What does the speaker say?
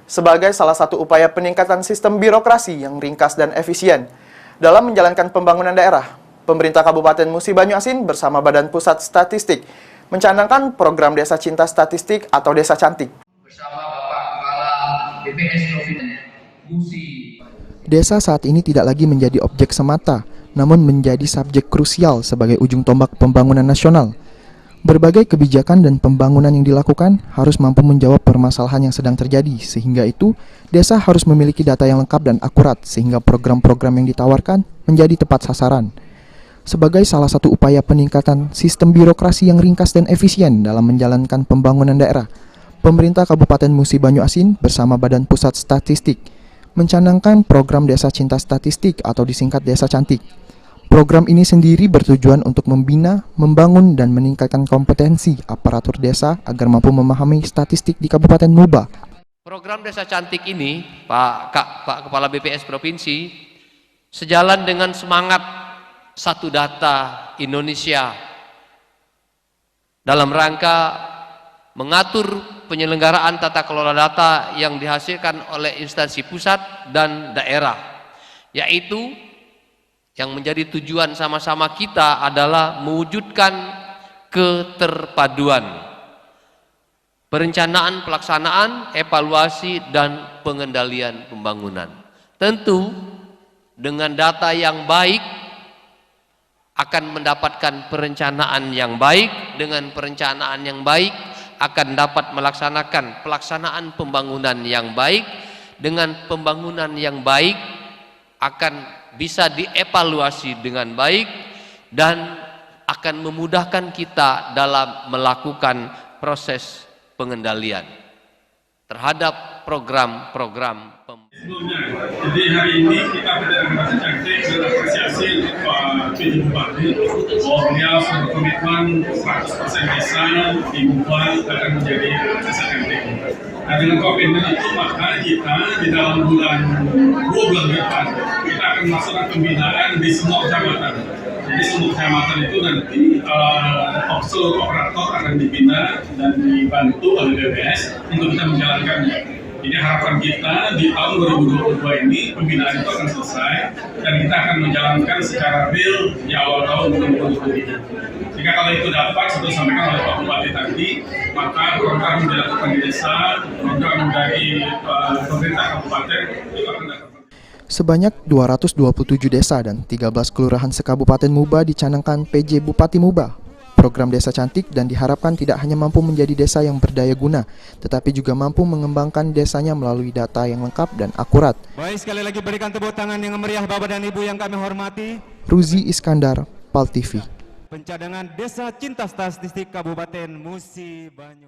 sebagai salah satu upaya peningkatan sistem birokrasi yang ringkas dan efisien. Dalam menjalankan pembangunan daerah, pemerintah Kabupaten Musi Banyu Asin bersama Badan Pusat Statistik mencanangkan program Desa Cinta Statistik atau Desa Cantik. Bersama Bapak Kepala BPS Provinsi Musi. Desa saat ini tidak lagi menjadi objek semata, namun menjadi subjek krusial sebagai ujung tombak pembangunan nasional. Berbagai kebijakan dan pembangunan yang dilakukan harus mampu menjawab permasalahan yang sedang terjadi, sehingga itu desa harus memiliki data yang lengkap dan akurat sehingga program-program yang ditawarkan menjadi tepat sasaran. Sebagai salah satu upaya peningkatan sistem birokrasi yang ringkas dan efisien dalam menjalankan pembangunan daerah, pemerintah Kabupaten Musi Banyu Asin bersama Badan Pusat Statistik mencanangkan program Desa Cinta Statistik atau disingkat Desa Cantik. Program ini sendiri bertujuan untuk membina, membangun, dan meningkatkan kompetensi aparatur desa agar mampu memahami statistik di Kabupaten Muba. Program Desa Cantik ini, Pak Kepala BPS Provinsi, sejalan dengan semangat Satu Data Indonesia dalam rangka mengatur penyelenggaraan tata kelola data yang dihasilkan oleh instansi pusat dan daerah, yaitu yang menjadi tujuan sama-sama kita adalah mewujudkan keterpaduan, perencanaan, pelaksanaan, evaluasi, dan pengendalian pembangunan. Tentu dengan data yang baik akan mendapatkan perencanaan yang baik, dengan perencanaan yang baik akan dapat melaksanakan pelaksanaan pembangunan yang baik, dengan pembangunan yang baik akan bisa dievaluasi dengan baik dan akan memudahkan kita dalam melakukan proses pengendalian terhadap program-program sebelumnya. Jadi hari ini kita berada di Desa Cantik berapresiasi Pak PJ Bupati bahwa beliau sudah berkomitmen 100% desa di Muba akan menjadi Desa Cantik. Nah, dengan komitmen itu maka kita di dalam dua bulan depan kita akan melaksanakan pembinaan di semua kecamatan. Jadi semua kecamatan itu nanti seluruh operator akan dibina dan dibantu oleh BPS untuk kita menjalankannya. Jadi harapan kita di tahun 2022 ini pembinaan itu akan selesai dan kita akan menjalankan secara real di awal tahun 2023. Jika kalau itu dapat, seperti disampaikan oleh Pak Bupati tadi, maka program yang dilakukan di desa, program dari pemerintah kabupaten itu akan dapat. Sebanyak 227 desa dan 13 kelurahan sekabupaten Muba dicanangkan PJ Bupati Muba. Program Desa Cantik dan diharapkan tidak hanya mampu menjadi desa yang berdaya guna, tetapi juga mampu mengembangkan desanya melalui data yang lengkap dan akurat. Baik, sekali lagi berikan tepuk tangan yang meriah Bapak dan Ibu yang kami hormati. Ruzi Iskandar, PAL TV. Pencadangan Desa Cinta Statistik Kabupaten Musi Banyu.